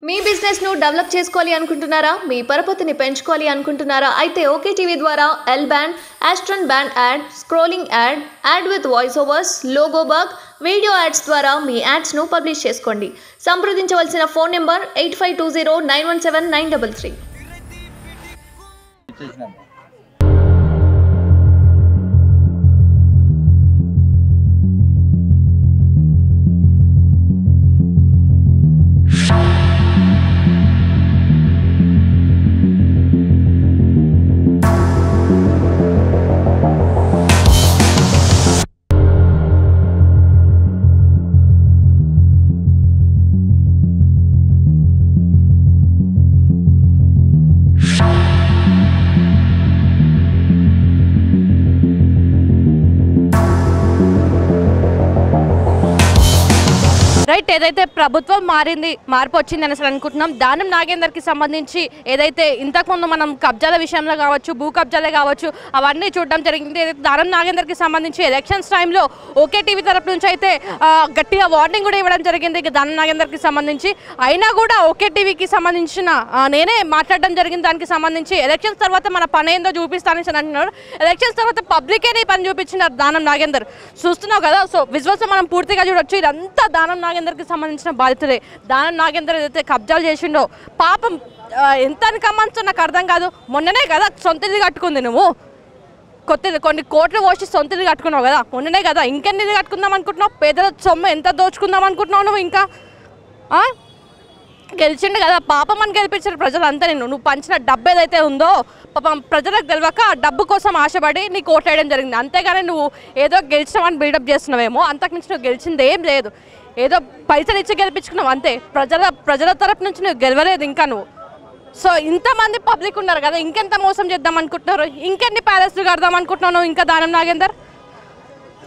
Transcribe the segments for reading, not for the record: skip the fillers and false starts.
మీ business ను develop చేసుకోవాలి అనుకుంటున్నారా? మీ పరపతిని పెంచుకోవాలి అనుకుంటున్నారా? అయితే ఓకే టీవీ ద్వారా L band, aston band ad, scrolling ad, ad with voice overs, logo bug, video ads ద్వారా మీ యాడ్స్ ను పబ్లిష్ చేసుకోండి. సంప్రదించవలసిన ఫోన్ నెంబర్ 8520917933. రైట్, ఏదైతే ప్రభుత్వం మార్పు వచ్చిందని అసలు అనుకుంటున్నాం. దానం నాగేందర్కి సంబంధించి ఏదైతే ఇంతకుముందు మనం కబ్జాల విషయంలో కావచ్చు, భూ కబ్జాలే కావచ్చు, అవన్నీ చూడడం జరిగింది. ఏదైతే దానం నాగేందర్కి సంబంధించి ఎలక్షన్స్ టైంలో ఓకే టీవీ తరపు నుంచి అయితే గట్టిగా వార్నింగ్ కూడా ఇవ్వడం జరిగింది దానం నాగేందర్కి సంబంధించి. అయినా కూడా ఓకే టీవీకి సంబంధించిన నేనే మాట్లాడడం జరిగింది దానికి సంబంధించి. ఎలక్షన్స్ తర్వాత మన పని ఏందో చూపిస్తానని అంటున్నారు. ఎలక్షన్స్ తర్వాత పబ్లికే నీ పని చూపించినారు దానం నాగేందర్. చూస్తున్నావు కదా, సో విజువల్స్ మనం పూర్తిగా చూడొచ్చు. ఇదంతా దానం నాగేందర్కి సంబంధించిన బాధితులే. దానం నాగేందర్ ఏదైతే కబ్జాలు చేసిండో పాపం ఎంత కమ్మంతో నాకు అర్థం కాదు. మొన్ననే కదా సొంత ఇల్లు కట్టుకుంది, నువ్వు కొన్ని కోట్లు పోసి సొంత ఇల్లు కట్టుకున్నావు కదా, మొన్ననే కదా. ఇంకెన్ని ఇల్లు కట్టుకుందాం అనుకుంటున్నావు? పేదల సొమ్ము ఎంత దోచుకుందాం అనుకుంటున్నావు నువ్వు? ఇంకా గెలిచిండు కదా, పాపం అని గెలిపించారు ప్రజలంతా. నువ్వు పంచిన డబ్బు ఏదైతే ఉందో పాపం ప్రజలకు తెలియక డబ్బు కోసం ఆశపడి నీకు ఓట్లేయడం జరిగింది. అంతేగాని నువ్వు ఏదో గెలిచినావని బిల్డప్ చేస్తున్నావేమో. అంతకుమించి నువ్వు గెలిచింది ఏం లేదు, ఏదో పైసలు ఇచ్చి గెలిపించుకున్నావు అంతే. ప్రజల తరపు నుంచి నువ్వు గెలవలేదు ఇంకా నువ్వు. సో ఇంతమంది పబ్లిక్ ఉన్నారు కదా, ఇంకెంత మోసం చేద్దాం అనుకుంటున్నారు? ఇంకెన్ని ప్యాలెస్లు కడదాం అనుకుంటున్నావు ఇంకా Danam Nagender?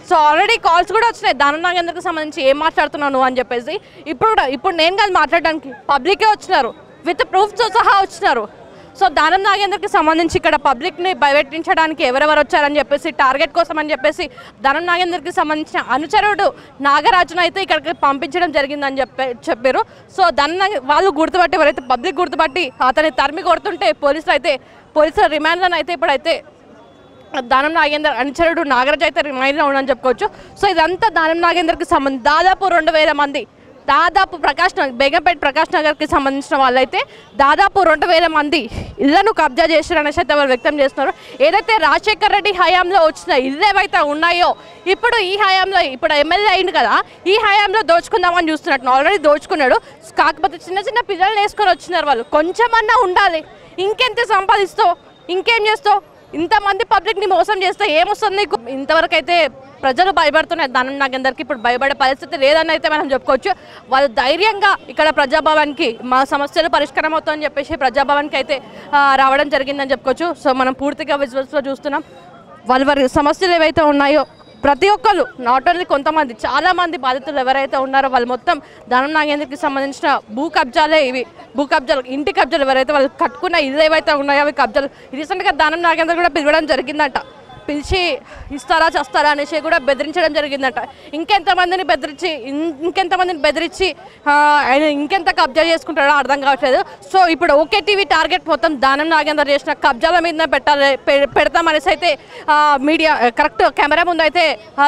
So already calls కూడా వచ్చినాయి దానం నాగేందర్కి సంబంధించి ఏం మాట్లాడుతున్నాను అని చెప్పేసి. ఇప్పుడు నేను కాదు మాట్లాడడానికి, పబ్లికే వచ్చినారు, విత్ ప్రూఫ్తో సహా వచ్చినారు. సో దానం నాగేందర్కి సంబంధించి ఇక్కడ పబ్లిక్ని భయపెట్టించడానికి ఎవరెవరు వచ్చారని చెప్పేసి, టార్గెట్ కోసం అని చెప్పేసి దానం నాగేందర్కి సంబంధించిన అనుచరుడు నాగరాజును అయితే ఇక్కడికి పంపించడం జరిగిందని చెప్పారు. సో వాళ్ళు గుర్తుపట్టి, ఎవరైతే పబ్లిక్ గుర్తుపట్టి అతన్ని తరిమి కొడుతుంటే పోలీసుల రిమాండ్లను అయితే ఇప్పుడైతే దానం నాగేందర్ అనుచరుడు నాగరాజు అయితే రిమైండ్లో ఉండని చెప్పుకోవచ్చు. సో ఇదంతా దానం నాగేందర్కి సంబంధించి దాదాపు 2000 మంది, దాదాపు బేగంపేట ప్రకాష్ నగర్కి సంబంధించిన వాళ్ళైతే దాదాపు 2000 మంది ఇళ్లను కబ్జా చేశారనేసి అయితే వాళ్ళు వ్యక్తం చేస్తున్నారు. ఏదైతే రాజశేఖర్ రెడ్డి హయాంలో వచ్చిన ఇళ్ళు ఏవైతే ఉన్నాయో ఇప్పుడు ఈ హయాంలో, ఇప్పుడు ఎమ్మెల్యే అయింది కదా, ఈ హయాంలో దోచుకుందామని చూస్తున్నట్టు. ఆల్రెడీ దోచుకున్నాడు, కాకపోతే చిన్న చిన్న పిల్లల్ని వేసుకొని వచ్చినారు వాళ్ళు. కొంచెమన్నా ఉండాలి, ఇంకెంత సంపాదిస్తావు, ఇంకేం చేస్తావు? ఇంతమంది పబ్లిక్ని మోసం చేస్తే ఏమొస్తుంది నీకు? ఇంతవరకు అయితే ప్రజలు భయపడుతున్నారు దానం నాగేందర్కి. ఇప్పుడు భయపడే పరిస్థితి లేదని అయితే మనం చెప్పుకోవచ్చు. వాళ్ళు ధైర్యంగా ఇక్కడ ప్రజాభవన్కి మా సమస్యలు పరిష్కారం అవుతాయని చెప్పేసి ప్రజాభవన్కి అయితే రావడం జరిగిందని చెప్పుకోవచ్చు. సో మనం పూర్తిగా విజువల్స్లో చూస్తున్నాం. వారి సమస్యలు ఏవైతే ఉన్నాయో ప్రతి ఒక్కరు, నాట్ ఓన్లీ కొంతమంది, చాలామంది బాధితులు ఎవరైతే ఉన్నారో వాళ్ళు మొత్తం దానం నాగేందర్కి సంబంధించిన భూ కబ్జాలే ఇవి. భూ కబ్జాలు, ఇంటి కబ్జాలు, ఎవరైతే వాళ్ళు కట్టుకున్న ఇల్లు ఏవైతే ఉన్నాయో అవి కబ్జాలు. రీసెంట్గా దానం నాగేందర్ కూడా పిలవడం జరిగిందంట. పిలిచి ఇస్తారా చేస్తారా అనేసి కూడా బెదిరించడం జరిగిందట. ఇంకెంతమందిని బెదిరించి ఆయన ఇంకెంత కబ్జా చేసుకుంటాడో అర్థం కావట్లేదు. సో ఇప్పుడు ఓకే టీవీ టార్గెట్ మొత్తం దానం నాగేందర్ చేసిన కబ్జాల మీద పెడతామనేసి అయితే మీడియా కరెక్ట్ కెమెరా ముందు అయితే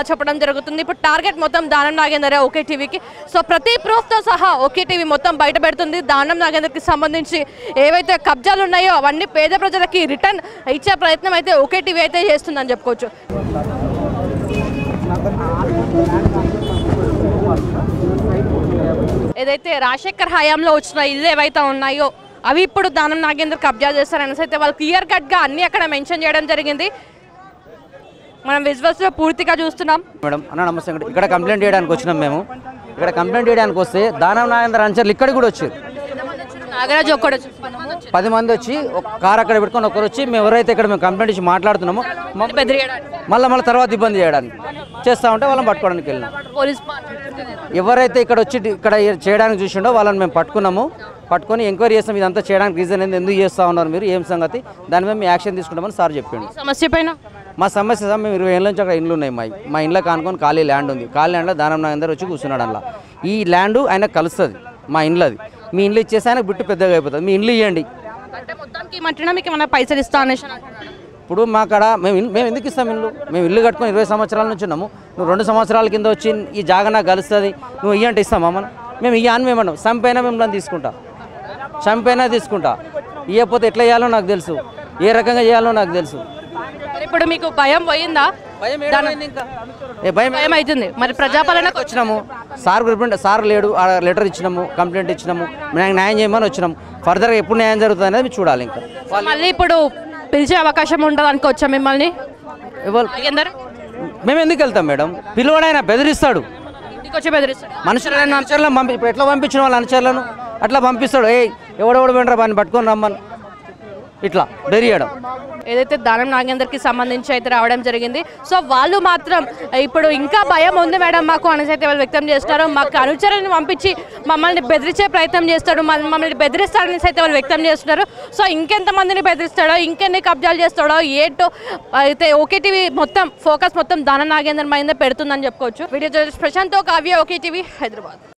చెప్పడం జరుగుతుంది. ఇప్పుడు టార్గెట్ మొత్తం దానం నాగేందరే ఓకే టీవీకి. సో ప్రతి ప్రూఫ్తో సహా ఓకే టీవీ మొత్తం బయట పెడుతుంది. దానం నాగేందర్కి సంబంధించి ఏవైతే కబ్జాలు ఉన్నాయో అవన్నీ పేద ప్రజలకి రిటర్న్ ఇచ్చే ప్రయత్నం అయితే ఓకే టీవీ అయితే చేస్తుందని చెప్పుకోవచ్చు. ఏదైతే రాజశేఖర్ హయాంలో వచ్చిన ఇల్లు ఏవైతే ఉన్నాయో అవి ఇప్పుడు దానం నాగేందర్ కబ్జా చేస్తారనేసి అయితే వాళ్ళు క్లియర్ కట్గా అన్నీ అక్కడ మెన్షన్ చేయడం జరిగింది. మనం విజువల్స్లో పూర్తిగా చూస్తున్నాం. మేడం అన్న నమస్తే. ఇక్కడ కంప్లైంట్ చేయడానికి వచ్చినాం మేము. ఇక్కడ కంప్లైంట్ చేయడానికి వస్తే దానం నాగేందర్ అనుచరులు ఇక్కడికి కూడా వచ్చారు. నాగరాజు 10 మంది వచ్చి ఒక కార్ అక్కడ పెట్టుకొని ఒకరు వచ్చి మేము ఎవరైతే ఇక్కడ మేము కంప్లైంట్ ఇచ్చి మాట్లాడుతున్నామో మళ్ళీ తర్వాత ఇబ్బంది చేయడానికి చేస్తూ ఉంటే వాళ్ళని పట్టుకోవడానికి వెళ్ళినాం. ఎవరైతే ఇక్కడ వచ్చి ఇక్కడ చేయడానికి చూసిండో వాళ్ళని మేము పట్టుకొని ఎంక్వైరీ చేస్తాం. ఇదంతా చేయడానికి రీజన్ ఏంది, ఎందుకు చేస్తూ ఉన్నారు మీరు, ఏం సంగతి, దాని మీద మేము యాక్షన్ తీసుకుంటామని సార్ చెప్పిండు. సమస్య పైన మా సమస్య సార్, మేము 20 ఏళ్ళ నుంచి అక్కడ ఇండ్లు ఉన్నాయి. మా ఇంట్లో కానుకొని ఖాళీ ల్యాండ్ ఉంది. ఖాళీ ల్యాండ్లో దానం నాగేందర్ వచ్చి కూర్చున్నాడు. అందులో ఈ ల్యాండ్ ఆయన కలుస్తుంది మా ఇండ్లది. మీ ఇండ్లు ఇచ్చేసి ఆయనకు బిట్టు పెద్దగా అయిపోతుంది, మీ ఇండ్లు ఇవ్వండి. అంటే మొత్తానికి ఏమంటున్నా మీకు ఏమైనా పైసలు ఇస్తా అనేసి ఇప్పుడు మా కాడ మేము ఎందుకు ఇస్తాం ఇల్లు? మేము ఇల్లు కట్టుకొని 20 సంవత్సరాల నుంచి ఉన్నాము. నువ్వు 2 సంవత్సరాల కింద వచ్చి ఈ జాగా నాకు కలుస్తుంది నువ్వు ఇయ్యంటే ఇస్తామా? మేము ఇయ్యాను మేమన్నాం. చంపైనా మిమ్మల్ని తీసుకుంటా, చంపైనా తీసుకుంటా. ఇవ్వకపోతే ఎట్లా చేయాలో నాకు తెలుసు, ఏ రకంగా చేయాలో నాకు తెలుసు. ఇప్పుడు మీకు భయం పోయిందా? భయం అవుతుంది. మరి ప్రజాపాలనకు వచ్చినాము, సార్ లేడు, లెటర్ ఇచ్చినాము, కంప్లైంట్ ఇచ్చినాము, నాకు న్యాయం చేయమని వచ్చినాము. ఫర్దర్గా ఎప్పుడు న్యాయం జరుగుతుంది అనేది మీరు చూడాలి. ఇంకా మళ్ళీ ఇప్పుడు పిలిచే అవకాశం ఉంటుంది అనుకోవచ్చా మిమ్మల్ని? మేము ఎందుకు వెళ్తాం మేడం? పిలువడైనా బెదిరిస్తాడు, ఇంటికి వచ్చి బెదిరిస్తాడు. అనుచరులను ఇప్పుడు ఎట్లా పంపించిన వాళ్ళ అనుచరులను అట్లా పంపిస్తాడు. ఎవడెవడు వెంటరా వాడిని పట్టుకొని రమ్మని ఇట్లా బెరియడం. ఏదైతే దానం నాగేందర్కి సంబంధించి అయితే రావడం జరిగింది. సో వాళ్ళు మాత్రం ఇప్పుడు ఇంకా భయం ఉంది మేడం మాకు అనేసి అయితే వాళ్ళు వ్యక్తం చేస్తున్నారు. మాకు అనుచరులను పంపించి మమ్మల్ని బెదిరించే ప్రయత్నం చేస్తాడు, మమ్మల్ని బెదిరిస్తాడనేసి అయితే వాళ్ళు వ్యక్తం చేస్తున్నారు. సో ఇంకెంతమందిని బెదిరిస్తాడో, ఇంకెన్ని కబ్జాలు చేస్తాడో ఏంటో అయితే ఓకే టీవీ మొత్తం ఫోకస్ మొత్తం దానం నాగేందర్ మైందే పెడుతుందని చెప్పుకోవచ్చు. Video journalist Prashanth, Kavya, okay TV, Hyderabad.